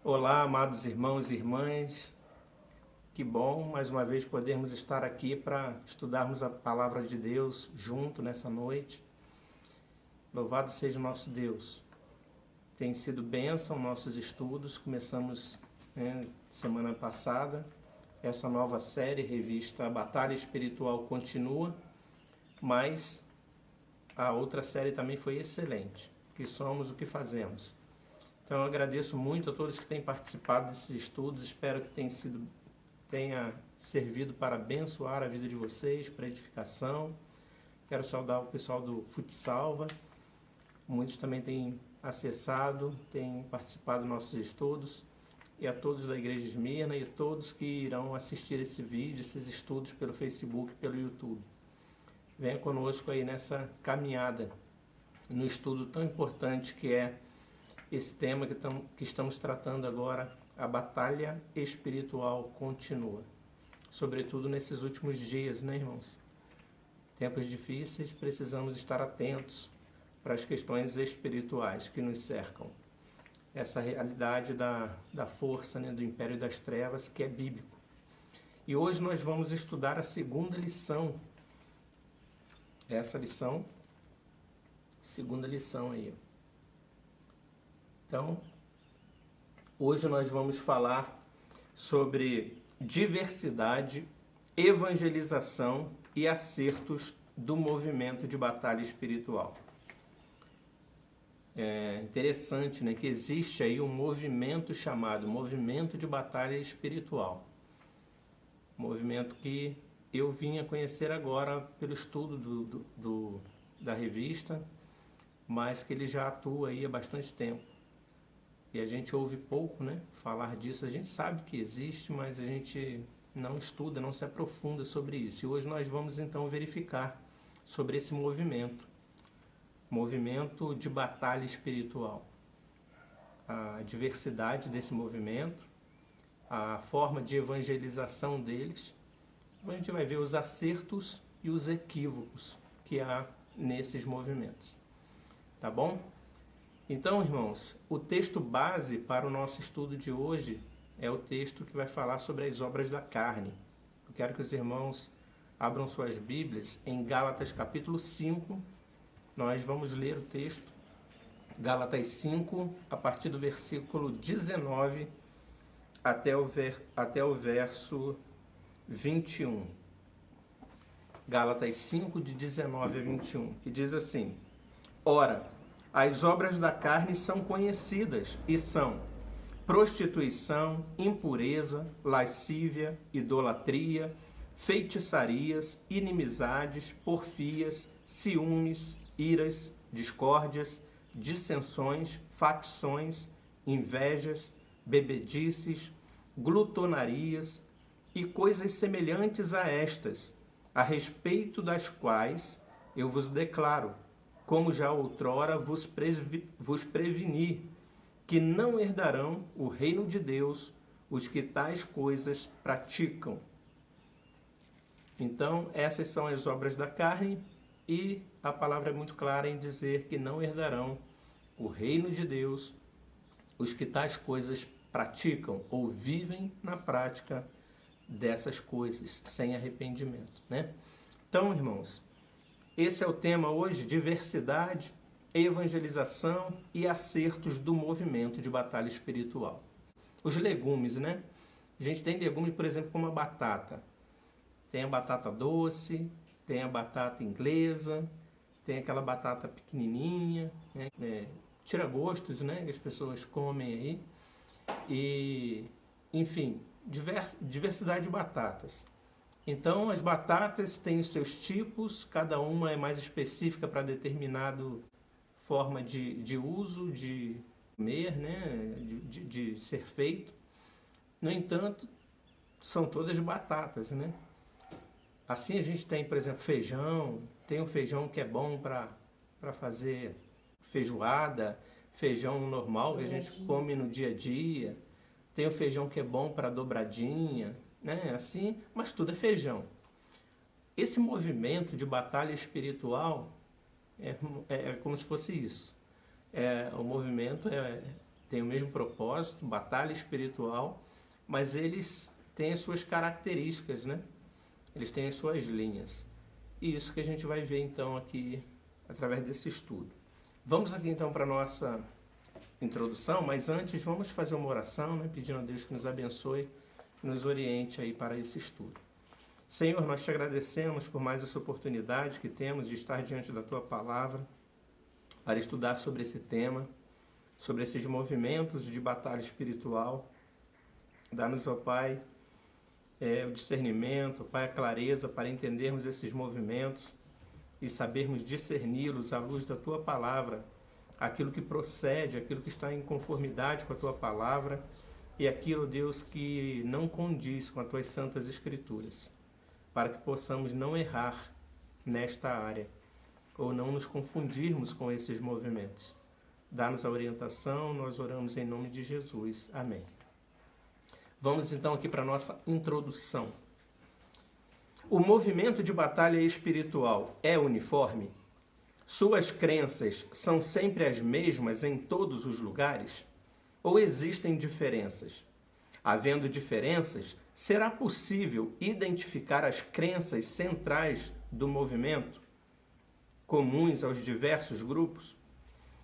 Olá, amados irmãos e irmãs, que bom mais uma vez podermos estar aqui para estudarmos a palavra de Deus junto nessa noite. Louvado seja o nosso Deus. Tem sido bênção nossos estudos, começamos semana passada, essa nova série, revista Batalha Espiritual continua, mas a outra série também foi excelente, que somos o que fazemos. Então eu agradeço muito a todos que têm participado desses estudos, espero que tenha servido para abençoar a vida de vocês, para edificação. Quero saudar o pessoal do Futsalva, muitos também têm acessado, têm participado dos nossos estudos, e a todos da Igreja Esmirna e a todos que irão assistir esse vídeo, esses estudos pelo Facebook e pelo YouTube. Venha conosco aí nessa caminhada, no estudo tão importante que é esse tema que estamos tratando agora, a batalha espiritual continua. Sobretudo nesses últimos dias, né, irmãos? Tempos difíceis, precisamos estar atentos para as questões espirituais que nos cercam. Essa realidade da força, né, do império das trevas, que é bíblico. E hoje nós vamos estudar a segunda lição. Essa lição, segunda lição aí. Então, hoje nós vamos falar sobre diversidade, evangelização e acertos do movimento de batalha espiritual. É interessante, né, que existe aí um movimento chamado Movimento de Batalha Espiritual. Movimento que eu vim a conhecer agora pelo estudo da revista, mas que ele já atua aí há bastante tempo. E a gente ouve pouco, né, falar disso. A gente sabe que existe, mas a gente não estuda, não se aprofunda sobre isso. E hoje nós vamos então verificar sobre esse movimento de batalha espiritual. A diversidade desse movimento, a forma de evangelização deles. A gente vai ver os acertos e os equívocos que há nesses movimentos. Tá bom? Então, irmãos, o texto base para o nosso estudo de hoje é o texto que vai falar sobre as obras da carne. Eu quero que os irmãos abram suas Bíblias em Gálatas capítulo 5. Nós vamos ler o texto, Gálatas 5, a partir do versículo 19 até o verso 21. Gálatas 5, de 19 a 21, que diz assim: Ora, as obras da carne são conhecidas e são prostituição, impureza, lascívia, idolatria, feitiçarias, inimizades, porfias, ciúmes, iras, discórdias, dissensões, facções, invejas, bebedices, glutonarias e coisas semelhantes a estas, a respeito das quais eu vos declaro, como já outrora vos preveni, que não herdarão o reino de Deus os que tais coisas praticam. Então, essas são as obras da carne, e a palavra é muito clara em dizer que não herdarão o reino de Deus os que tais coisas praticam ou vivem na prática dessas coisas, sem arrependimento, né? Então, irmãos, esse é o tema hoje, diversidade, evangelização e acertos do movimento de batalha espiritual. Os legumes, né? A gente tem legumes, por exemplo, como a batata. Tem a batata doce, tem a batata inglesa, tem aquela batata pequenininha, né? Tira-gostos, né? Que as pessoas comem aí. E, enfim, diversidade de batatas. Então, as batatas têm os seus tipos, cada uma é mais específica para determinada forma de uso, de comer, né? de ser feito. No entanto, são todas batatas, né? Assim a gente tem, por exemplo, feijão. Tem um feijão que é bom para fazer feijoada, feijão normal que a gente come no dia a dia. Tem o feijão que é bom para dobradinha, né? Assim, mas tudo é feijão. Esse movimento de batalha espiritual é como se fosse isso. O movimento têm o mesmo propósito, batalha espiritual, mas eles têm as suas características, né? Eles têm as suas linhas. E isso que a gente vai ver então aqui através desse estudo. Vamos aqui então para a nossa introdução, mas antes vamos fazer uma oração, né? Pedindo a Deus que nos abençoe, nos oriente aí para esse estudo. Senhor, nós te agradecemos por mais essa oportunidade que temos de estar diante da Tua Palavra para estudar sobre esse tema, sobre esses movimentos de batalha espiritual. Dá-nos, ó Pai, o discernimento, Pai, a clareza para entendermos esses movimentos e sabermos discerni-los à luz da Tua Palavra, aquilo que procede, aquilo que está em conformidade com a Tua Palavra e aquilo, Deus, que não condiz com as Tuas santas Escrituras, para que possamos não errar nesta área ou não nos confundirmos com esses movimentos. Dá-nos a orientação, nós oramos em nome de Jesus. Amém. Vamos então aqui para a nossa introdução. O movimento de batalha espiritual é uniforme? Suas crenças são sempre as mesmas em todos os lugares? Ou existem diferenças? Havendo diferenças, será possível identificar as crenças centrais do movimento, comuns aos diversos grupos?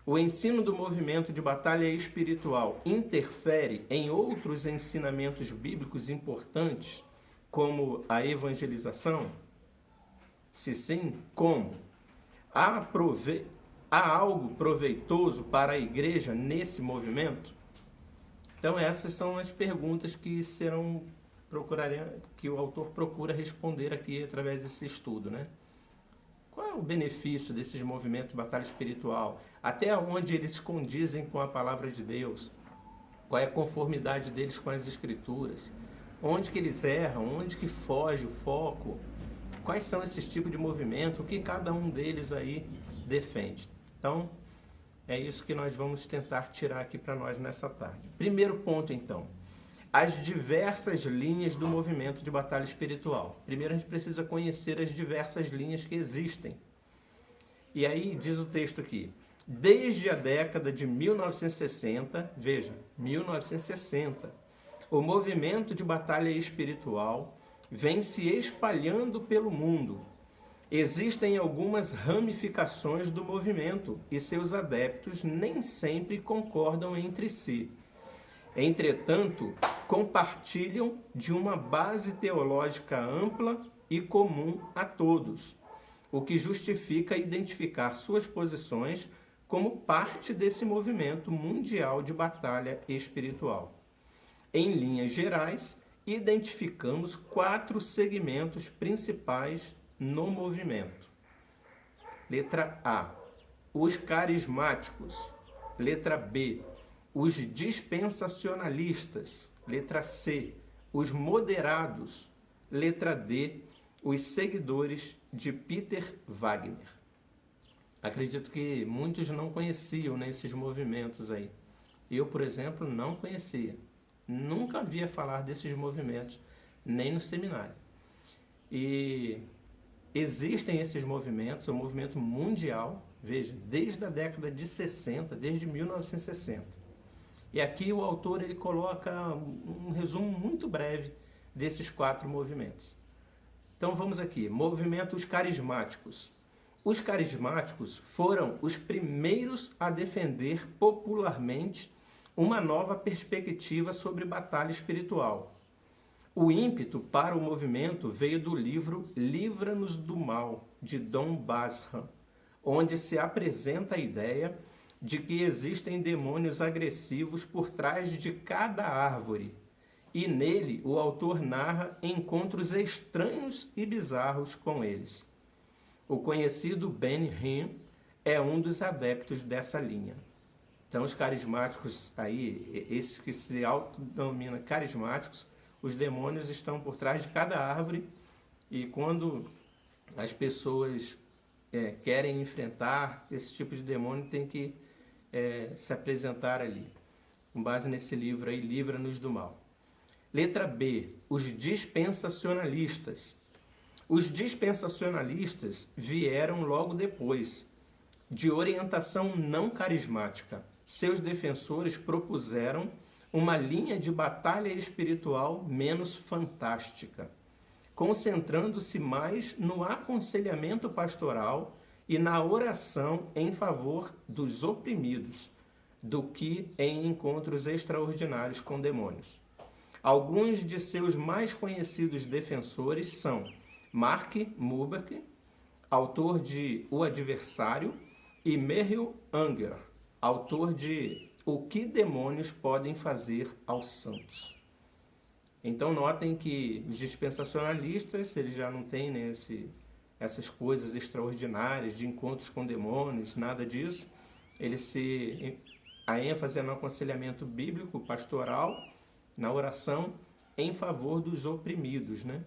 O ensino do movimento de batalha espiritual interfere em outros ensinamentos bíblicos importantes, como a evangelização? Se sim, como? Há algo proveitoso para a igreja nesse movimento? Então essas são as perguntas que que o autor procura responder aqui através desse estudo, né? Qual é o benefício desses movimentos de batalha espiritual? Até onde eles condizem com a palavra de Deus? Qual é a conformidade deles com as Escrituras? Onde que eles erram? Onde que foge o foco? Quais são esses tipos de movimento? O que cada um deles aí defende? Então, é isso que nós vamos tentar tirar aqui para nós nessa tarde. Primeiro ponto, então. As diversas linhas do movimento de batalha espiritual. Primeiro a gente precisa conhecer as diversas linhas que existem. E aí diz o texto aqui, desde a década de 1960, veja, 1960, o movimento de batalha espiritual vem se espalhando pelo mundo. Existem algumas ramificações do movimento e seus adeptos nem sempre concordam entre si. Entretanto, compartilham de uma base teológica ampla e comum a todos, o que justifica identificar suas posições como parte desse movimento mundial de batalha espiritual. Em linhas gerais, identificamos 4 segmentos principais no movimento. Letra A, os carismáticos. Letra B, os dispensacionalistas. Letra C, os moderados. Letra D, os seguidores de Peter Wagner. Acredito que muitos não conheciam, né, esses movimentos aí. Eu, por exemplo, não conhecia. Nunca havia falar desses movimentos, nem no seminário. E existem esses movimentos, o movimento mundial, veja, desde a década de 60, desde 1960. E aqui o autor ele coloca um resumo muito breve desses 4 movimentos. Então vamos aqui, movimentos carismáticos. Os carismáticos foram os primeiros a defender popularmente uma nova perspectiva sobre batalha espiritual. O ímpeto para o movimento veio do livro Livra-nos do Mal, de Don Basham, onde se apresenta a ideia de que existem demônios agressivos por trás de cada árvore, e nele o autor narra encontros estranhos e bizarros com eles. O conhecido Ben Hinn é um dos adeptos dessa linha. Então, os carismáticos aí, esses que se autodenominam carismáticos, os demônios estão por trás de cada árvore e quando as pessoas querem enfrentar esse tipo de demônio, tem que se apresentar ali, com base nesse livro aí, Livra-nos do Mal. Letra B, os dispensacionalistas. Os dispensacionalistas vieram logo depois, de orientação não carismática, seus defensores propuseram uma linha de batalha espiritual menos fantástica, concentrando-se mais no aconselhamento pastoral e na oração em favor dos oprimidos, do que em encontros extraordinários com demônios. Alguns de seus mais conhecidos defensores são Mark Mubarak, autor de O Adversário, e Merrill Unger, autor de O que demônios podem fazer aos santos. Então notem que os dispensacionalistas, eles já não têm, né, essas coisas extraordinárias de encontros com demônios, nada disso. A ênfase é no aconselhamento bíblico, pastoral, na oração em favor dos oprimidos, né?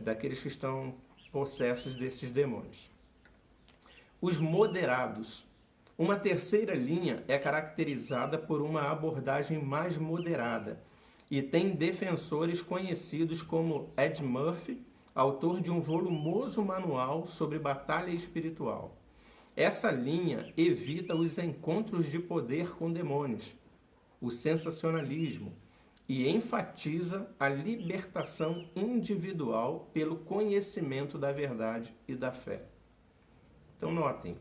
Daqueles que estão possessos desses demônios. Os moderados. Uma terceira linha é caracterizada por uma abordagem mais moderada e tem defensores conhecidos como Ed Murphy, autor de um volumoso manual sobre batalha espiritual. Essa linha evita os encontros de poder com demônios, o sensacionalismo, e enfatiza a libertação individual pelo conhecimento da verdade e da fé. Então notem,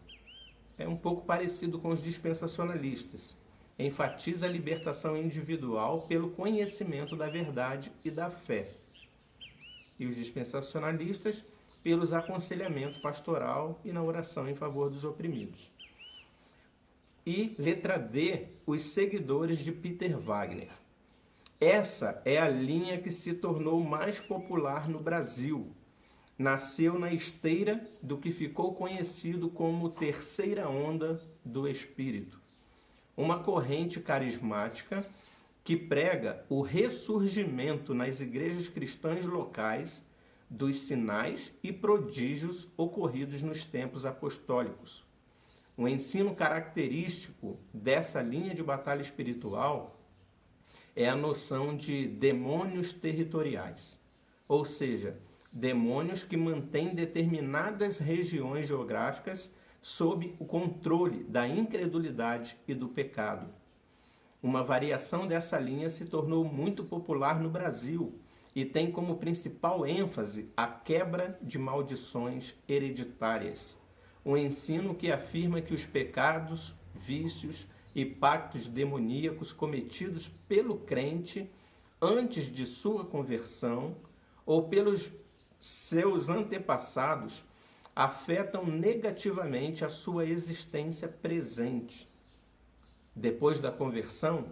é um pouco parecido com os dispensacionalistas. Enfatiza a libertação individual pelo conhecimento da verdade e da fé. E os dispensacionalistas pelos aconselhamentos pastoral e na oração em favor dos oprimidos. E letra D, os seguidores de Peter Wagner. Essa é a linha que se tornou mais popular no Brasil. Nasceu na esteira do que ficou conhecido como terceira onda do espírito. Uma corrente carismática que prega o ressurgimento nas igrejas cristãs locais dos sinais e prodígios ocorridos nos tempos apostólicos. O ensino característico dessa linha de batalha espiritual é a noção de demônios territoriais, ou seja, demônios que mantêm determinadas regiões geográficas sob o controle da incredulidade e do pecado. Uma variação dessa linha se tornou muito popular no Brasil e tem como principal ênfase a quebra de maldições hereditárias. Um ensino que afirma que os pecados, vícios e pactos demoníacos cometidos pelo crente antes de sua conversão ou pelos seus antepassados afetam negativamente a sua existência presente. Depois da conversão,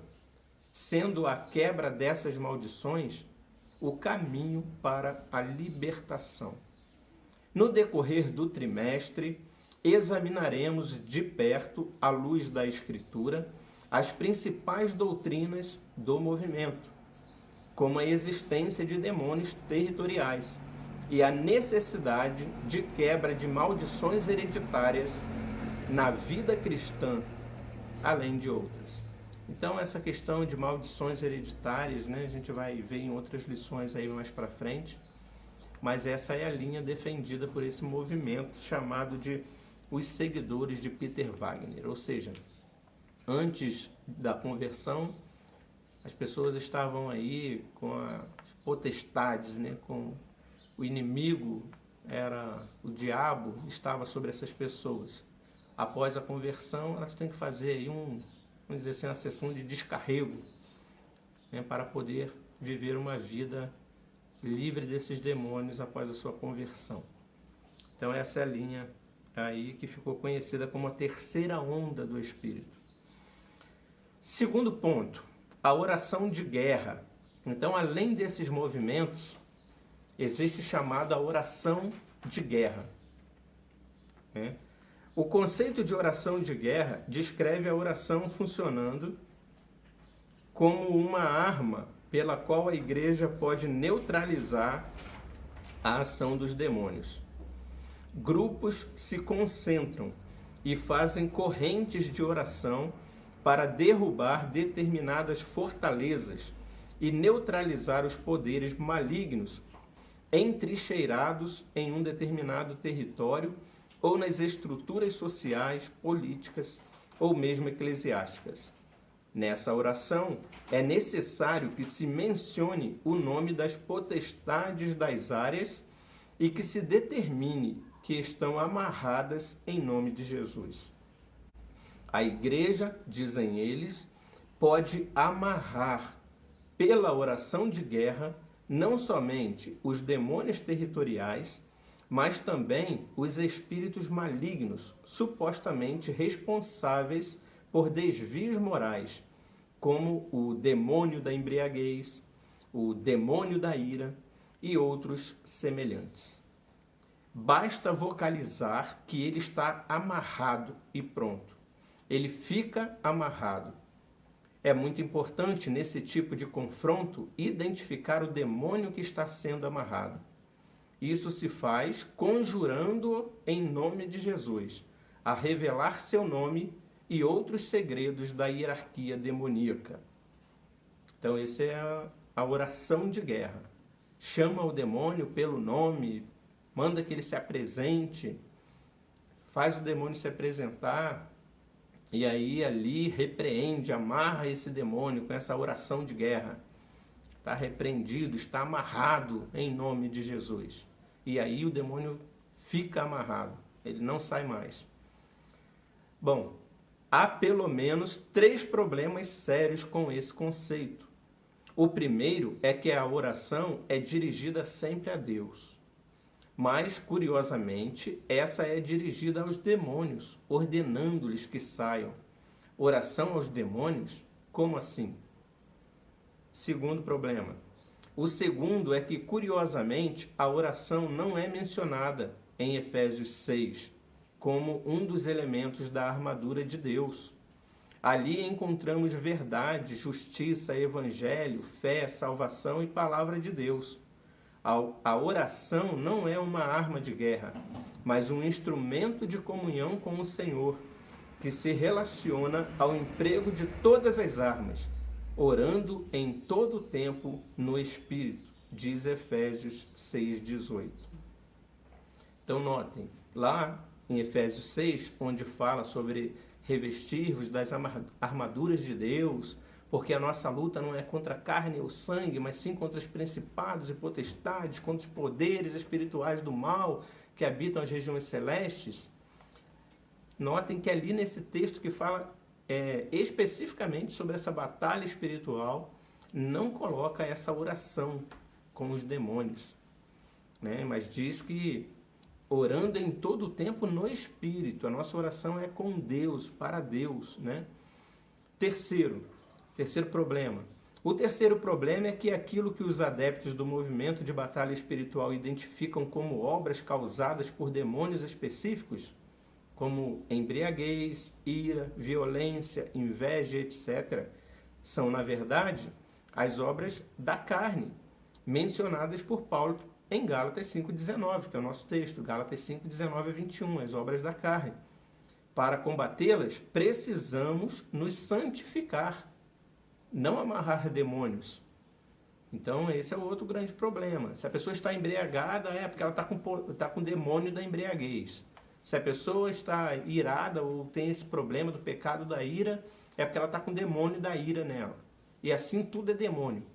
sendo a quebra dessas maldições o caminho para a libertação. No decorrer do trimestre, examinaremos de perto, à luz da Escritura, as principais doutrinas do movimento, como a existência de demônios territoriais e a necessidade de quebra de maldições hereditárias na vida cristã, além de outras. Então, essa questão de maldições hereditárias, né, a gente vai ver em outras lições aí mais para frente, mas essa é a linha defendida por esse movimento chamado de os seguidores de Peter Wagner, ou seja, antes da conversão, as pessoas estavam aí com as potestades, né, com o inimigo, era o diabo, estava sobre essas pessoas. Após a conversão, elas têm que fazer aí vamos dizer assim, uma sessão de descarrego, né, para poder viver uma vida livre desses demônios após a sua conversão. Então essa é a linha aí que ficou conhecida como a terceira onda do Espírito. Segundo ponto, a oração de guerra. Então, além desses movimentos, existe chamada oração de guerra, né? O conceito de oração de guerra descreve a oração funcionando como uma arma pela qual a igreja pode neutralizar a ação dos demônios. Grupos se concentram e fazem correntes de oração para derrubar determinadas fortalezas e neutralizar os poderes malignos entrincheirados em um determinado território ou nas estruturas sociais, políticas ou mesmo eclesiásticas. Nessa oração, é necessário que se mencione o nome das potestades das áreas e que se determine que estão amarradas em nome de Jesus. A igreja, dizem eles, pode amarrar pela oração de guerra não somente os demônios territoriais, mas também os espíritos malignos, supostamente responsáveis por desvios morais, como o demônio da embriaguez, o demônio da ira e outros semelhantes. Basta vocalizar que ele está amarrado e pronto. Ele fica amarrado. É muito importante, nesse tipo de confronto, identificar o demônio que está sendo amarrado. Isso se faz conjurando-o em nome de Jesus, a revelar seu nome e outros segredos da hierarquia demoníaca. Então, essa é a oração de guerra. Chama o demônio pelo nome, manda que ele se apresente, faz o demônio se apresentar, e aí ali repreende, amarra esse demônio com essa oração de guerra. Está repreendido, está amarrado em nome de Jesus. E aí o demônio fica amarrado, ele não sai mais. Bom, há pelo menos 3 problemas sérios com esse conceito. O primeiro é que a oração é dirigida sempre a Deus. Mas, curiosamente, essa é dirigida aos demônios, ordenando-lhes que saiam. Oração aos demônios? Como assim? Segundo problema. O segundo é que, curiosamente, a oração não é mencionada em Efésios 6 como um dos elementos da armadura de Deus. Ali encontramos verdade, justiça, evangelho, fé, salvação e palavra de Deus. A oração não é uma arma de guerra, mas um instrumento de comunhão com o Senhor, que se relaciona ao emprego de todas as armas, orando em todo o tempo no Espírito, diz Efésios 6,18. Então notem, lá em Efésios 6, onde fala sobre revestir-vos das armaduras de Deus, porque a nossa luta não é contra a carne ou sangue, mas sim contra os principados e potestades, contra os poderes espirituais do mal que habitam as regiões celestes. Notem que ali nesse texto que fala especificamente sobre essa batalha espiritual, não coloca essa oração com os demônios, né? Mas diz que orando em todo o tempo no Espírito, a nossa oração é com Deus, para Deus, né? Terceiro problema. O terceiro problema é que aquilo que os adeptos do movimento de batalha espiritual identificam como obras causadas por demônios específicos, como embriaguez, ira, violência, inveja, etc., são, na verdade, as obras da carne, mencionadas por Paulo em Gálatas 5,19, que é o nosso texto, Gálatas 5,19 a 21, as obras da carne. Para combatê-las, precisamos nos santificar, não amarrar demônios. Então, esse é o outro grande problema. Se a pessoa está embriagada, é porque ela está com o demônio da embriaguez. Se a pessoa está irada ou tem esse problema do pecado da ira, é porque ela está com o demônio da ira nela. E assim tudo é demônio.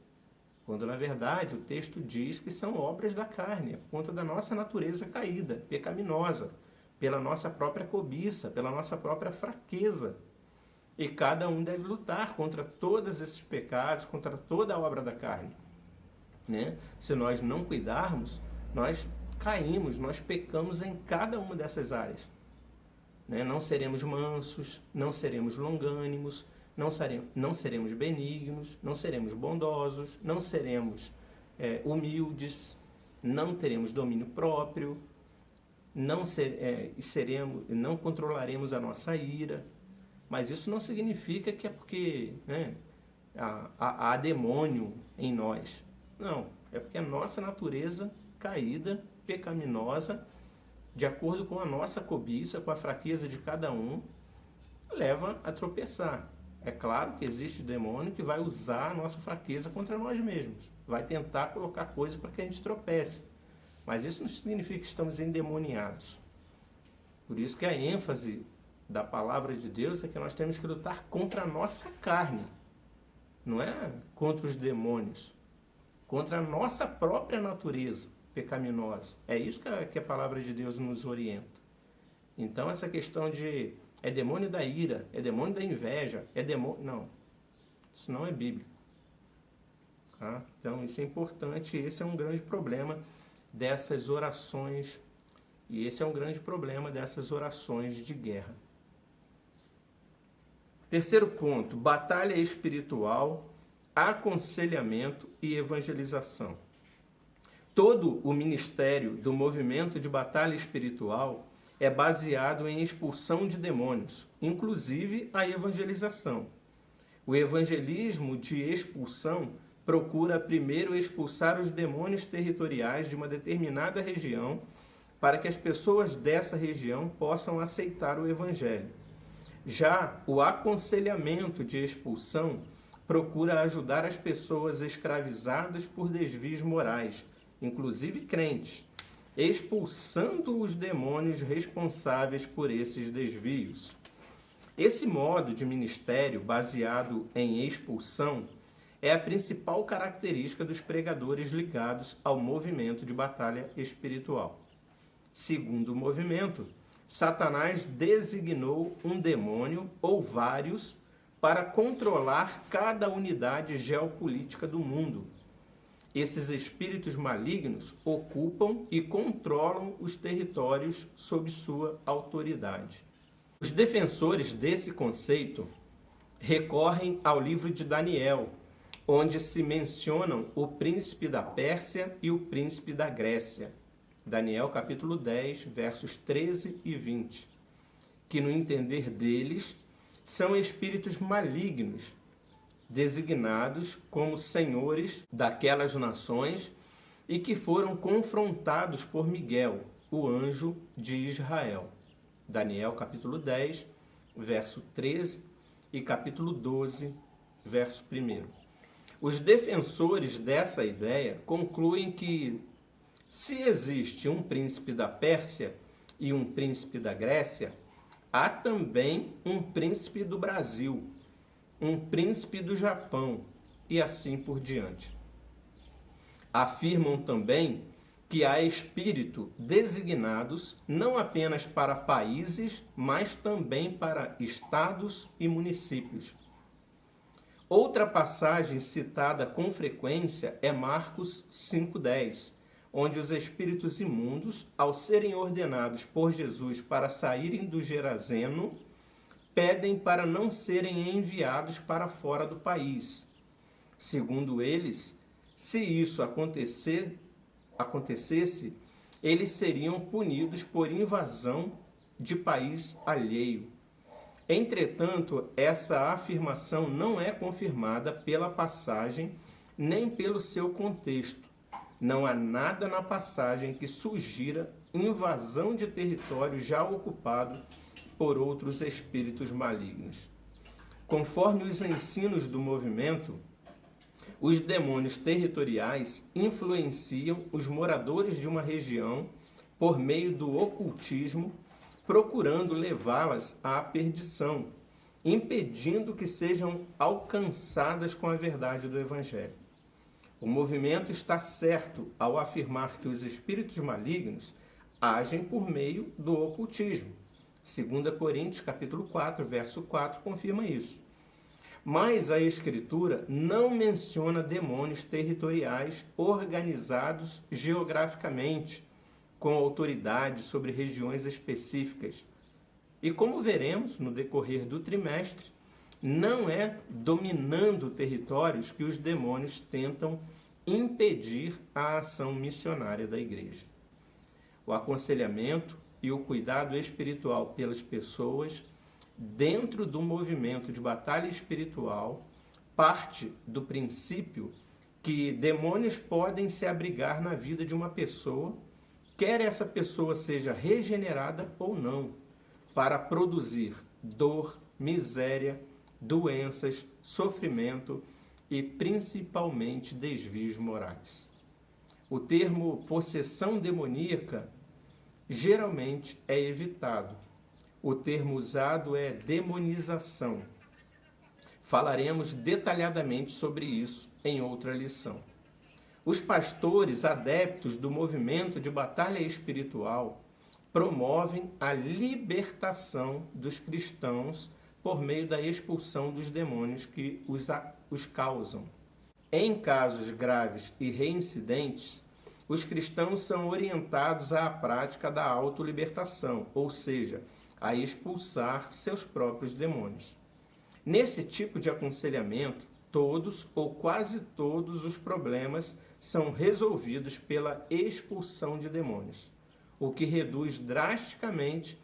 Quando, na verdade, o texto diz que são obras da carne, por conta da nossa natureza caída, pecaminosa, pela nossa própria cobiça, pela nossa própria fraqueza. E cada um deve lutar contra todos esses pecados, contra toda a obra da carne, né? Se nós não cuidarmos, nós caímos, nós pecamos em cada uma dessas áreas, né? Não seremos mansos, não seremos longânimos, não seremos benignos, não seremos bondosos, não seremos humildes, não teremos domínio próprio, não controlaremos a nossa ira. Mas isso não significa que é porque, né, há demônio em nós. Não, é porque a nossa natureza caída, pecaminosa, de acordo com a nossa cobiça, com a fraqueza de cada um, leva a tropeçar. É claro que existe demônio que vai usar a nossa fraqueza contra nós mesmos. Vai tentar colocar coisa para que a gente tropece. Mas isso não significa que estamos endemoniados. Por isso que a ênfase da palavra de Deus é que nós temos que lutar contra a nossa carne, não é contra os demônios, contra a nossa própria natureza pecaminosa. É isso que a palavra de Deus nos orienta. Então, essa questão de é demônio da ira, é demônio da inveja, é demônio... Não, isso não é bíblico. Tá? Então, isso é importante, esse é um grande problema dessas orações, e esse é um grande problema dessas orações de guerra. Terceiro ponto, batalha espiritual, aconselhamento e evangelização. Todo o ministério do movimento de batalha espiritual é baseado em expulsão de demônios, inclusive a evangelização. O evangelismo de expulsão procura primeiro expulsar os demônios territoriais de uma determinada região para que as pessoas dessa região possam aceitar o evangelho. Já o aconselhamento de expulsão procura ajudar as pessoas escravizadas por desvios morais, inclusive crentes, expulsando os demônios responsáveis por esses desvios. Esse modo de ministério baseado em expulsão é a principal característica dos pregadores ligados ao movimento de batalha espiritual. Segundo o movimento, Satanás designou um demônio ou vários para controlar cada unidade geopolítica do mundo. Esses espíritos malignos ocupam e controlam os territórios sob sua autoridade. Os defensores desse conceito recorrem ao livro de Daniel, onde se mencionam o príncipe da Pérsia e o príncipe da Grécia. Daniel capítulo 10, versos 13 e 20, que no entender deles são espíritos malignos, designados como senhores daquelas nações e que foram confrontados por Miguel, o anjo de Israel. Daniel capítulo 10, verso 13 e capítulo 12, verso 1. Os defensores dessa ideia concluem que se existe um príncipe da Pérsia e um príncipe da Grécia, há também um príncipe do Brasil, um príncipe do Japão e assim por diante. Afirmam também que há espíritos designados não apenas para países, mas também para estados e municípios. Outra passagem citada com frequência é Marcos 5,10, onde os espíritos imundos, ao serem ordenados por Jesus para saírem do Geraseno, pedem para não serem enviados para fora do país. Segundo eles, se isso acontecesse, eles seriam punidos por invasão de país alheio. Entretanto, essa afirmação não é confirmada pela passagem nem pelo seu contexto. Não há nada na passagem que sugira invasão de território já ocupado por outros espíritos malignos. Conforme os ensinos do movimento, os demônios territoriais influenciam os moradores de uma região por meio do ocultismo, procurando levá-las à perdição, impedindo que sejam alcançadas com a verdade do Evangelho. O movimento está certo ao afirmar que os espíritos malignos agem por meio do ocultismo. 2 Coríntios, capítulo 4, verso 4, confirma isso. Mas a Escritura não menciona demônios territoriais organizados geograficamente, com autoridade sobre regiões específicas. E como veremos no decorrer do trimestre, não é dominando territórios que os demônios tentam impedir a ação missionária da igreja. O aconselhamento e o cuidado espiritual pelas pessoas dentro do movimento de batalha espiritual parte do princípio que demônios podem se abrigar na vida de uma pessoa, quer essa pessoa seja regenerada ou não, para produzir dor, miséria, doenças, sofrimento e principalmente desvios morais. O termo possessão demoníaca geralmente é evitado, O termo usado é demonização. Falaremos detalhadamente sobre isso em outra lição. Os pastores adeptos do movimento de batalha espiritual promovem a libertação dos cristãos por meio da expulsão dos demônios que os causam. Em casos graves e reincidentes, os cristãos são orientados à prática da autolibertação, ou seja, a expulsar seus próprios demônios. Nesse tipo de aconselhamento, todos ou quase todos os problemas são resolvidos pela expulsão de demônios, o que reduz drasticamente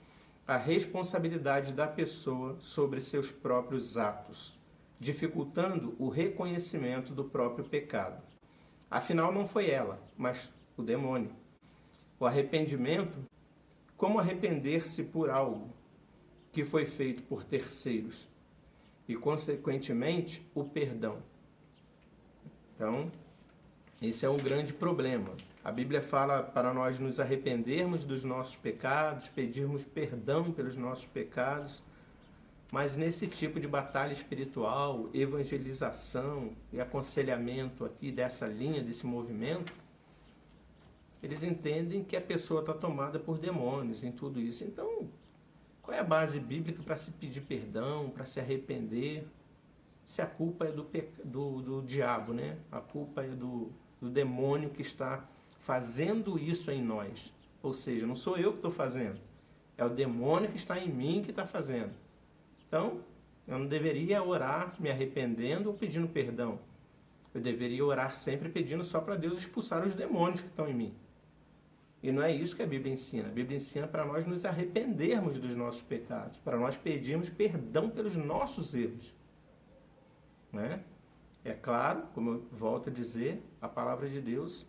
a responsabilidade da pessoa sobre seus próprios atos, dificultando o reconhecimento do próprio pecado. Afinal, não foi ela, mas o demônio. O arrependimento, como arrepender-se por algo que foi feito por terceiros, e, consequentemente, o perdão. Então, esse é o grande problema. A Bíblia fala para nós nos arrependermos dos nossos pecados, pedirmos perdão pelos nossos pecados, mas nesse tipo de batalha espiritual, evangelização e aconselhamento aqui dessa linha, desse movimento, eles entendem que a pessoa está tomada por demônios em tudo isso. Então, qual é a base bíblica para se pedir perdão, para se arrepender? Se a culpa é do diabo, né? A culpa é do demônio que está fazendo isso em nós. Ou seja, não sou eu que estou fazendo. É o demônio que está em mim que está fazendo. Então, eu não deveria orar me arrependendo ou pedindo perdão. Eu deveria orar sempre pedindo só para Deus expulsar os demônios que estão em mim. E não é isso que a Bíblia ensina. A Bíblia ensina para nós nos arrependermos dos nossos pecados, para nós pedirmos perdão pelos nossos erros. Né? É claro, como eu volto a dizer, a palavra de Deus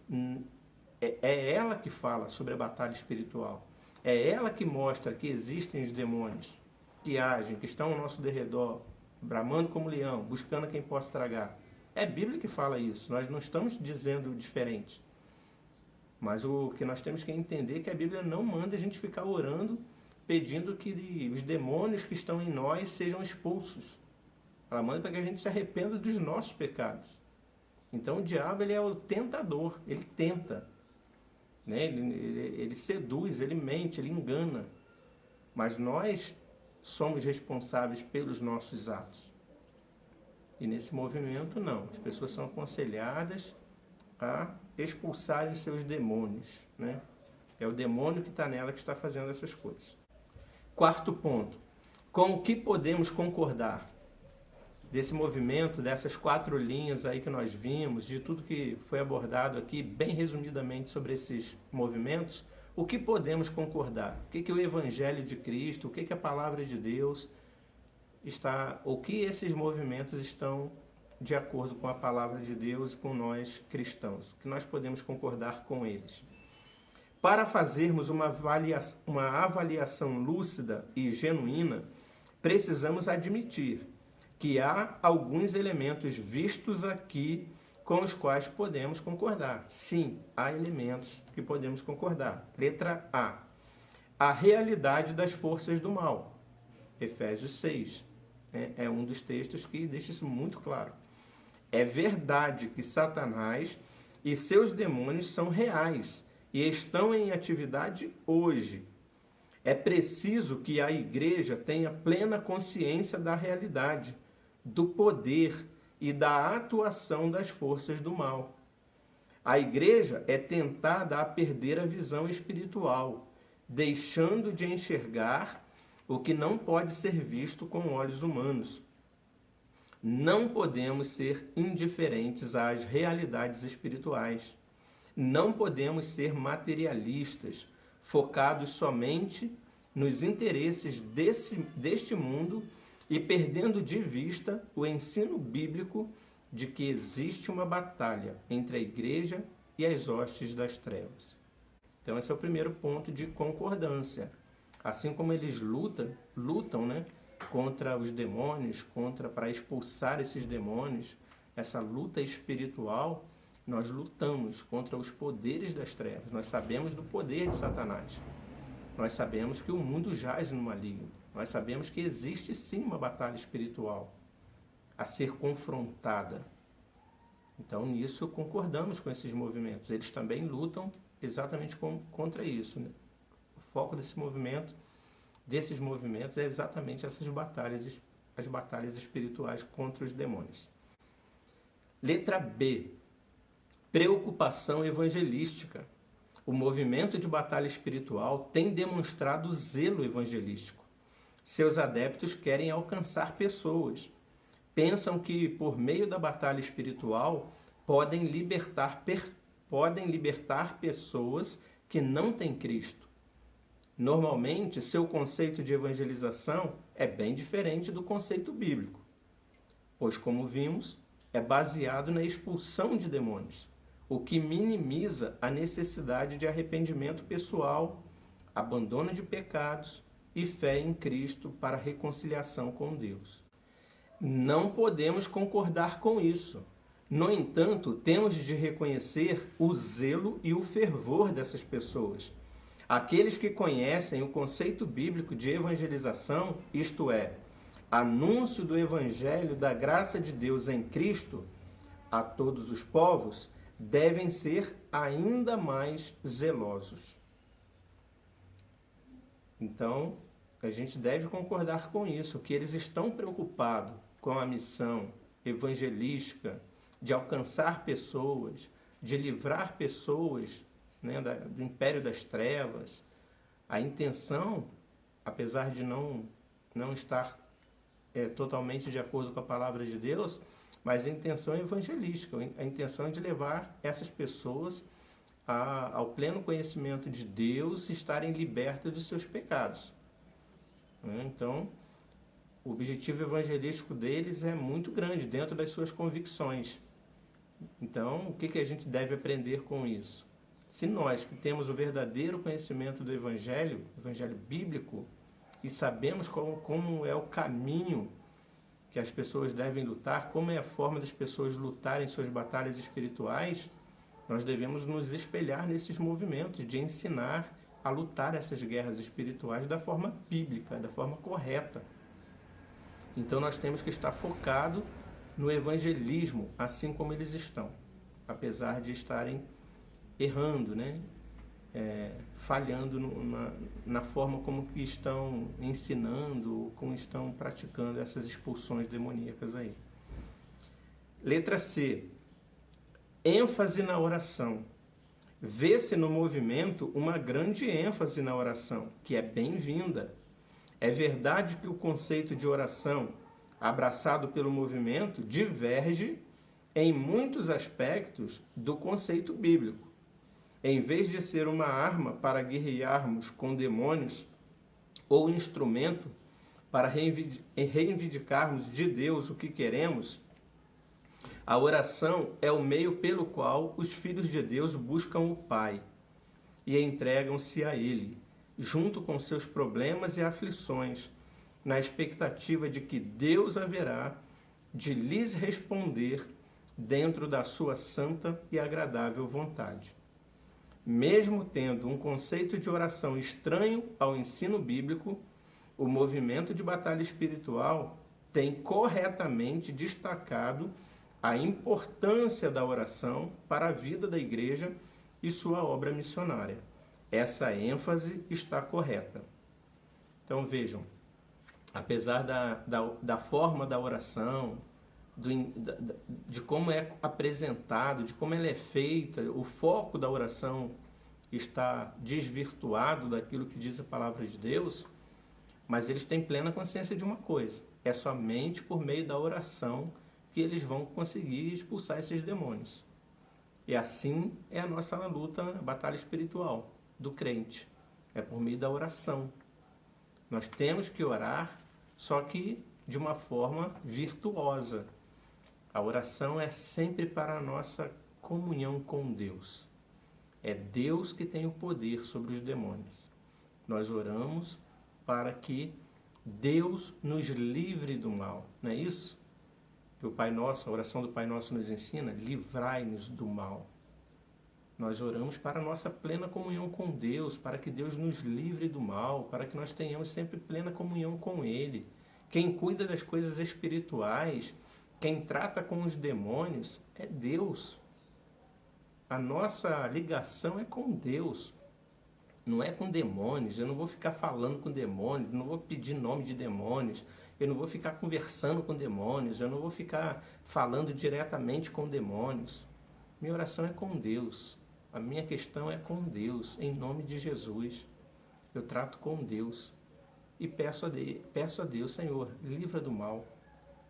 é ela que fala sobre a batalha espiritual. É ela que mostra que existem os demônios, que agem, que estão ao nosso derredor, bramando como leão, buscando quem possa tragar. É a Bíblia que fala isso. Nós não estamos dizendo diferente. Mas o que nós temos que entender é que a Bíblia não manda a gente ficar orando, pedindo que os demônios que estão em nós sejam expulsos. Ela manda para que a gente se arrependa dos nossos pecados. Então o diabo ele é o tentador, ele tenta. Né? Ele seduz, ele mente, ele engana. Mas nós somos responsáveis pelos nossos atos. E nesse movimento não. As pessoas são aconselhadas a expulsarem seus demônios, né? É o demônio que está nela que está fazendo essas coisas. Quarto ponto. Com o que podemos concordar? Desse movimento, dessas 4 linhas aí que nós vimos, de tudo que foi abordado aqui, bem resumidamente sobre esses movimentos, o que podemos concordar? O que o Evangelho de Cristo, o que a Palavra de Deus está, o que esses movimentos estão de acordo com a palavra de Deus e com nós cristãos, que nós podemos concordar com eles. Para fazermos uma avaliação lúcida e genuína, precisamos admitir que há alguns elementos vistos aqui com os quais podemos concordar. Sim, há elementos que podemos concordar. Letra A. A realidade das forças do mal. Efésios 6. É um dos textos que deixa isso muito claro. É verdade que Satanás e seus demônios são reais e estão em atividade hoje. É preciso que a igreja tenha plena consciência da realidade, do poder e da atuação das forças do mal. A igreja é tentada a perder a visão espiritual, deixando de enxergar o que não pode ser visto com olhos humanos. Não podemos ser indiferentes às realidades espirituais. Não podemos ser materialistas, focados somente nos interesses deste mundo e perdendo de vista o ensino bíblico de que existe uma batalha entre a igreja e as hostes das trevas. Então esse é o primeiro ponto de concordância. Assim como eles lutam, né, contra os demônios, para expulsar esses demônios, essa luta espiritual, nós lutamos contra os poderes das trevas. Nós sabemos do poder de Satanás. Nós sabemos que o mundo jaz no maligno. Nós sabemos que existe sim uma batalha espiritual a ser confrontada. Então, nisso, concordamos com esses movimentos. Eles também lutam exatamente contra isso, né? O foco desses movimentos é exatamente essas batalhas, as batalhas espirituais contra os demônios. Letra B. Preocupação evangelística. O movimento de batalha espiritual tem demonstrado zelo evangelístico. Seus adeptos querem alcançar pessoas. Pensam que, por meio da batalha espiritual, podem libertar pessoas que não têm Cristo. Normalmente, seu conceito de evangelização é bem diferente do conceito bíblico, pois, como vimos, é baseado na expulsão de demônios, o que minimiza a necessidade de arrependimento pessoal, abandono de pecados e fé em Cristo para reconciliação com Deus. Não podemos concordar com isso. No entanto, temos de reconhecer o zelo e o fervor dessas pessoas. Aqueles que conhecem o conceito bíblico de evangelização, isto é, anúncio do evangelho da graça de Deus em Cristo a todos os povos, devem ser ainda mais zelosos. Então, a gente deve concordar com isso, que eles estão preocupados com a missão evangelística de alcançar pessoas, de livrar pessoas, né, do império das trevas. A intenção, apesar de não estar totalmente de acordo com a palavra de Deus, mas a intenção é evangelística, a intenção é de levar essas pessoas ao pleno conhecimento de Deus e estarem libertas de seus pecados. Então, o objetivo evangelístico deles é muito grande, dentro das suas convicções. Então, o que a gente deve aprender com isso? Se nós que temos o verdadeiro conhecimento do evangelho bíblico, e sabemos como é o caminho que as pessoas devem lutar, como é a forma das pessoas lutarem suas batalhas espirituais, nós devemos nos espelhar nesses movimentos de ensinar a lutar essas guerras espirituais da forma bíblica, da forma correta. Então nós temos que estar focado no evangelismo, assim como eles estão, apesar de estarem errando, né? Falhando na forma como que estão ensinando, como estão praticando essas expulsões demoníacas aí. Letra C. ênfase na oração. Vê-se no movimento uma grande ênfase na oração, que é bem-vinda. É verdade que o conceito de oração, abraçado pelo movimento, diverge em muitos aspectos do conceito bíblico. Em vez de ser uma arma para guerrearmos com demônios ou instrumento para reivindicarmos de Deus o que queremos, a oração é o meio pelo qual os filhos de Deus buscam o Pai e entregam-se a Ele, junto com seus problemas e aflições, na expectativa de que Deus haverá de lhes responder dentro da sua santa e agradável vontade. Mesmo tendo um conceito de oração estranho ao ensino bíblico, o movimento de batalha espiritual tem corretamente destacado a importância da oração para a vida da igreja e sua obra missionária. Essa ênfase está correta. Então vejam, apesar da forma da oração, de como é apresentado, de como ela é feita, o foco da oração está desvirtuado daquilo que diz a palavra de Deus, mas eles têm plena consciência de uma coisa: é somente por meio da oração que eles vão conseguir expulsar esses demônios. E assim é a nossa luta, a batalha espiritual do crente. É por meio da oração. Nós temos que orar, só que de uma forma virtuosa. A oração é sempre para a nossa comunhão com Deus. É Deus que tem o poder sobre os demônios. Nós oramos para que Deus nos livre do mal. Não é isso? Que o Pai Nosso, a oração do Pai Nosso nos ensina: livrai-nos do mal. Nós oramos para a nossa plena comunhão com Deus, para que Deus nos livre do mal, para que nós tenhamos sempre plena comunhão com Ele. Quem cuida das coisas espirituais, quem trata com os demônios, é Deus. A nossa ligação é com Deus, não é com demônios. Eu não vou ficar falando com demônios, não vou pedir nome de demônios, eu não vou ficar conversando com demônios, eu não vou ficar falando diretamente com demônios. Minha oração é com Deus. A minha questão é com Deus, em nome de Jesus. Eu trato com Deus e peço a Deus, Senhor, livra do mal.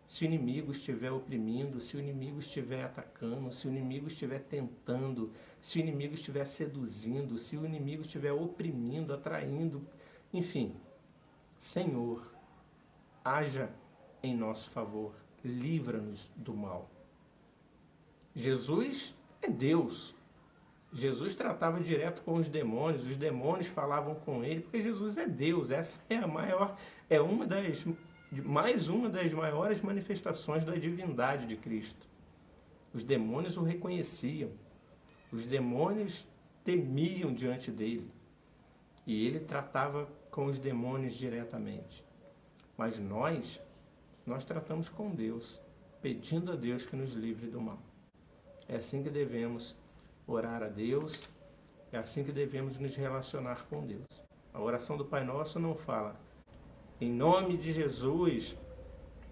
Se o inimigo estiver oprimindo, se o inimigo estiver atacando, se o inimigo estiver tentando, se o inimigo estiver seduzindo, se o inimigo estiver oprimindo, atraindo, enfim, Senhor, haja em nosso favor, livra-nos do mal. Jesus é Deus. Jesus tratava direto com os demônios falavam com ele, porque Jesus é Deus. Essa é a maior, mais uma das maiores manifestações da divindade de Cristo. Os demônios o reconheciam, os demônios temiam diante dele, e ele tratava com os demônios diretamente. Mas nós tratamos com Deus, pedindo a Deus que nos livre do mal. É assim que devemos orar a Deus, é assim que devemos nos relacionar com Deus. A oração do Pai Nosso não fala, em nome de Jesus,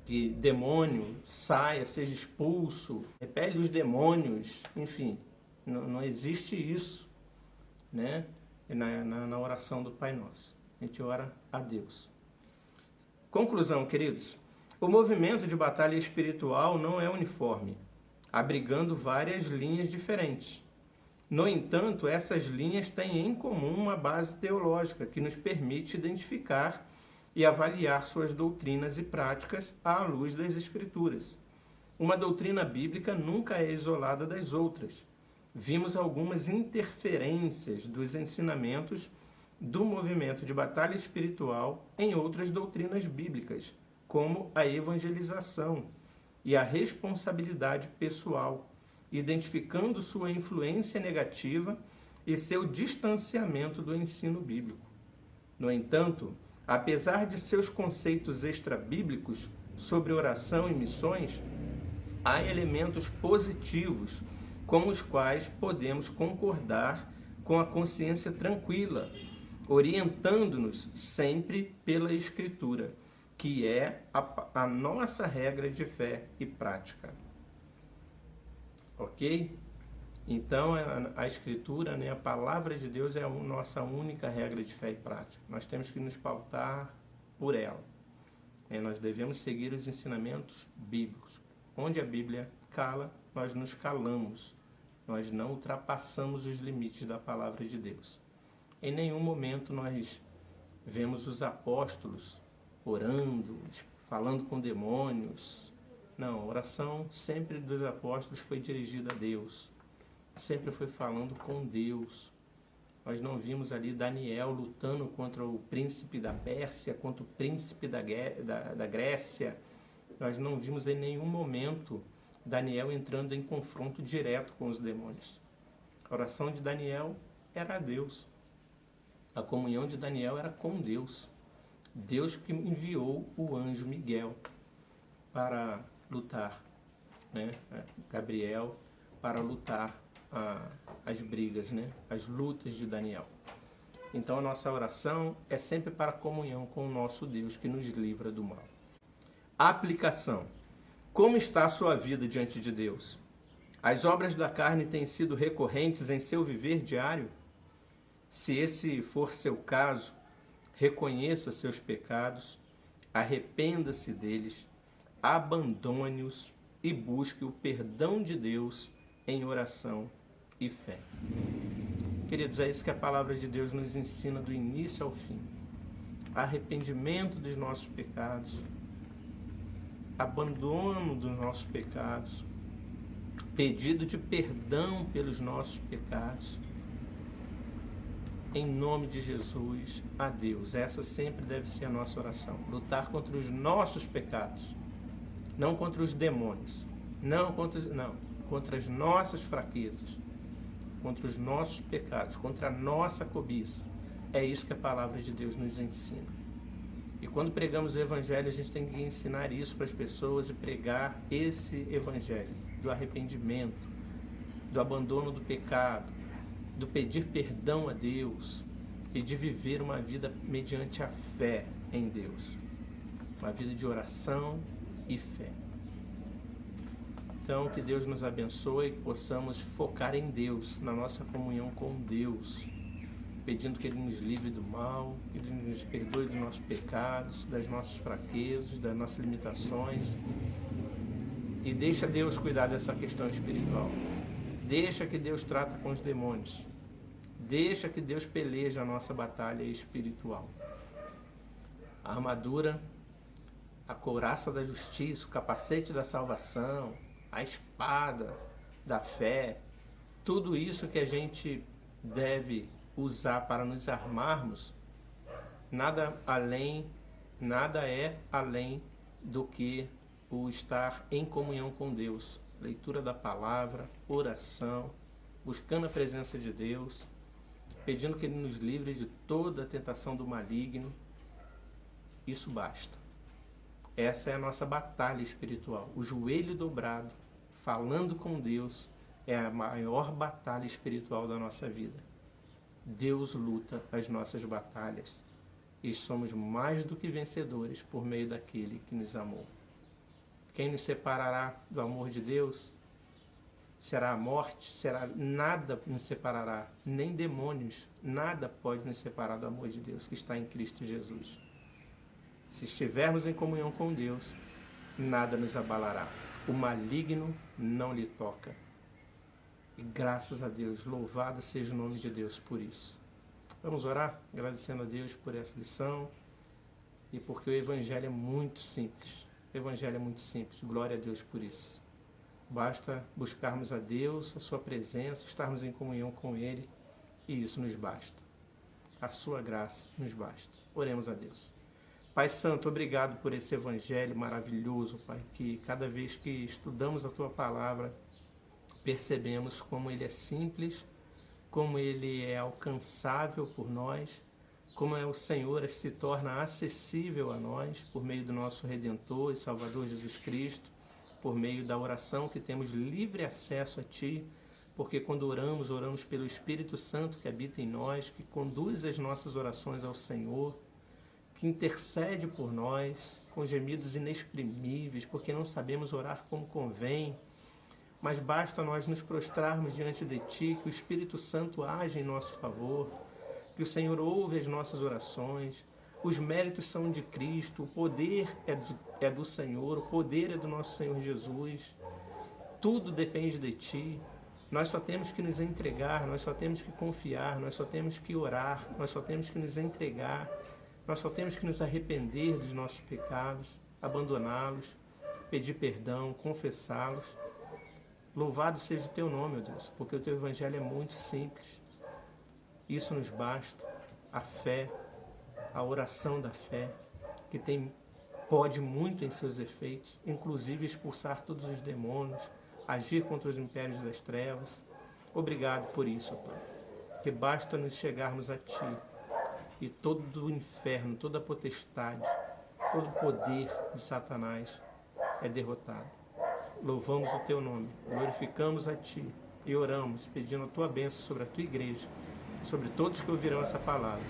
que demônio saia, seja expulso, repele os demônios, enfim, não existe isso, né? Na oração do Pai Nosso. A gente ora a Deus. Conclusão, queridos. O movimento de batalha espiritual não é uniforme, abrigando várias linhas diferentes. No entanto, essas linhas têm em comum uma base teológica que nos permite identificar e avaliar suas doutrinas e práticas à luz das Escrituras. Uma doutrina bíblica nunca é isolada das outras. Vimos algumas interferências dos ensinamentos do movimento de batalha espiritual em outras doutrinas bíblicas, como a evangelização e a responsabilidade pessoal, identificando sua influência negativa e seu distanciamento do ensino bíblico. No entanto, apesar de seus conceitos extrabíblicos sobre oração e missões, há elementos positivos com os quais podemos concordar com a consciência tranquila, orientando-nos sempre pela Escritura, que é a nossa regra de fé e prática. Ok? Então, a Escritura, né, a Palavra de Deus é a nossa única regra de fé e prática. Nós temos que nos pautar por ela. Nós devemos seguir os ensinamentos bíblicos. Onde a Bíblia cala, nós nos calamos. Nós não ultrapassamos os limites da Palavra de Deus. Em nenhum momento nós vemos os apóstolos orando, falando com demônios. Não, a oração sempre dos apóstolos foi dirigida a Deus. Sempre foi falando com Deus. Nós não vimos ali Daniel lutando contra o príncipe da Pérsia, contra o príncipe da Grécia. Nós não vimos em nenhum momento Daniel entrando em confronto direto com os demônios. A oração de Daniel era a Deus. A comunhão de Daniel era com Deus. Deus que enviou o anjo Miguel para lutar, né? Gabriel, para lutar as brigas, né? As lutas de Daniel. Então a nossa oração é sempre para a comunhão com o nosso Deus que nos livra do mal. Aplicação. Como está a sua vida diante de Deus? As obras da carne têm sido recorrentes em seu viver diário? Se esse for seu caso, reconheça seus pecados, arrependa-se deles, abandone-os e busque o perdão de Deus em oração e fé. Queridos, é isso que a palavra de Deus nos ensina do início ao fim. Arrependimento dos nossos pecados, abandono dos nossos pecados, pedido de perdão pelos nossos pecados, em nome de Jesus, a Deus. Essa sempre deve ser a nossa oração. Lutar contra os nossos pecados, não contra os demônios, não, contra as nossas fraquezas. contra os nossos pecados, contra a nossa cobiça. É isso que a palavra de Deus nos ensina. E quando pregamos o Evangelho, a gente tem que ensinar isso para as pessoas e pregar esse Evangelho do arrependimento, do abandono do pecado, do pedir perdão a Deus e de viver uma vida mediante a fé em Deus. Uma vida de oração e fé. Então, que Deus nos abençoe e que possamos focar em Deus, na nossa comunhão com Deus, pedindo que Ele nos livre do mal, que Ele nos perdoe dos nossos pecados, das nossas fraquezas, das nossas limitações. E deixa Deus cuidar dessa questão espiritual. Deixa que Deus trata com os demônios. Deixa que Deus peleje a nossa batalha espiritual. A armadura, a couraça da justiça, o capacete da salvação, a espada da fé, tudo isso que a gente deve usar para nos armarmos, nada é além do que o estar em comunhão com Deus, leitura da palavra, oração, buscando a presença de Deus, pedindo que Ele nos livre de toda a tentação do maligno. Isso basta. Essa é a nossa batalha espiritual. O joelho dobrado, falando com Deus, é a maior batalha espiritual da nossa vida. Deus luta as nossas batalhas e somos mais do que vencedores por meio daquele que nos amou. Quem nos separará do amor de Deus? Será a morte? Nada nos separará, nem demônios, nada pode nos separar do amor de Deus que está em Cristo Jesus. Se estivermos em comunhão com Deus, nada nos abalará. O maligno não lhe toca. E graças a Deus, louvado seja o nome de Deus por isso. Vamos orar, agradecendo a Deus por essa lição e porque o Evangelho é muito simples. O Evangelho é muito simples, glória a Deus por isso. Basta buscarmos a Deus, a sua presença, estarmos em comunhão com Ele e isso nos basta. A sua graça nos basta. Oremos a Deus. Pai Santo, obrigado por esse Evangelho maravilhoso, Pai, que cada vez que estudamos a Tua Palavra, percebemos como ele é simples, como ele é alcançável por nós, como o Senhor se torna acessível a nós por meio do nosso Redentor e Salvador Jesus Cristo, por meio da oração que temos livre acesso a Ti, porque quando oramos, oramos pelo Espírito Santo que habita em nós, que conduz as nossas orações ao Senhor, que intercede por nós com gemidos inexprimíveis, porque não sabemos orar como convém, mas basta nós nos prostrarmos diante de Ti, que o Espírito Santo age em nosso favor, que o Senhor ouve as nossas orações, os méritos são de Cristo, o poder é do Senhor, o poder é do nosso Senhor Jesus, tudo depende de Ti, nós só temos que nos entregar, nós só temos que confiar, nós só temos que orar, nós só temos que nos entregar, nós só temos que nos arrepender dos nossos pecados, abandoná-los, pedir perdão, confessá-los. Louvado seja o Teu nome, ó Deus, porque o Teu Evangelho é muito simples. Isso nos basta. A fé, a oração da fé, que pode muito em seus efeitos, inclusive expulsar todos os demônios, agir contra os impérios das trevas. Obrigado por isso, ó Pai, que basta nos chegarmos a Ti e todo o inferno, toda a potestade, todo o poder de Satanás é derrotado. Louvamos o Teu nome, glorificamos a Ti e oramos pedindo a Tua bênção sobre a Tua igreja, sobre todos que ouvirão essa palavra.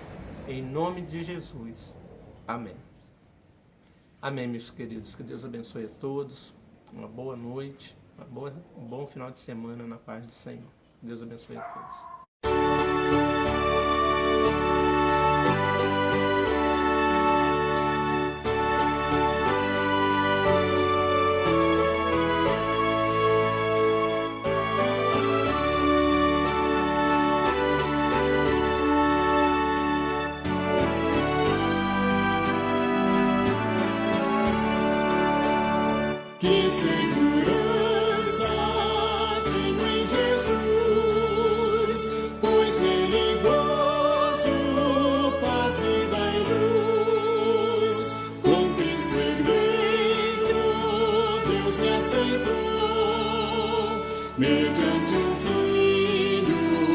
Em nome de Jesus. Amém. Amém, meus queridos. Que Deus abençoe a todos. Uma boa noite, um bom final de semana na paz do Senhor. Deus abençoe a todos. Que segurança tenho em Jesus, pois nele gozo, paz, vida e luz. Com Cristo herdeiro, Deus me aceitou, mediante o Filho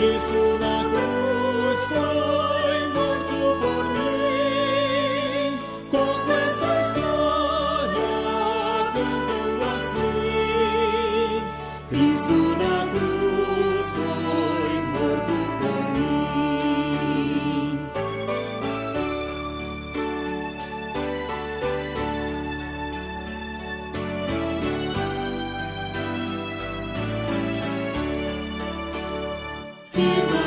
Cristo na cruz foi morto por mim. Conto esta história cantando assim: Cristo na cruz foi morto por mim. Firma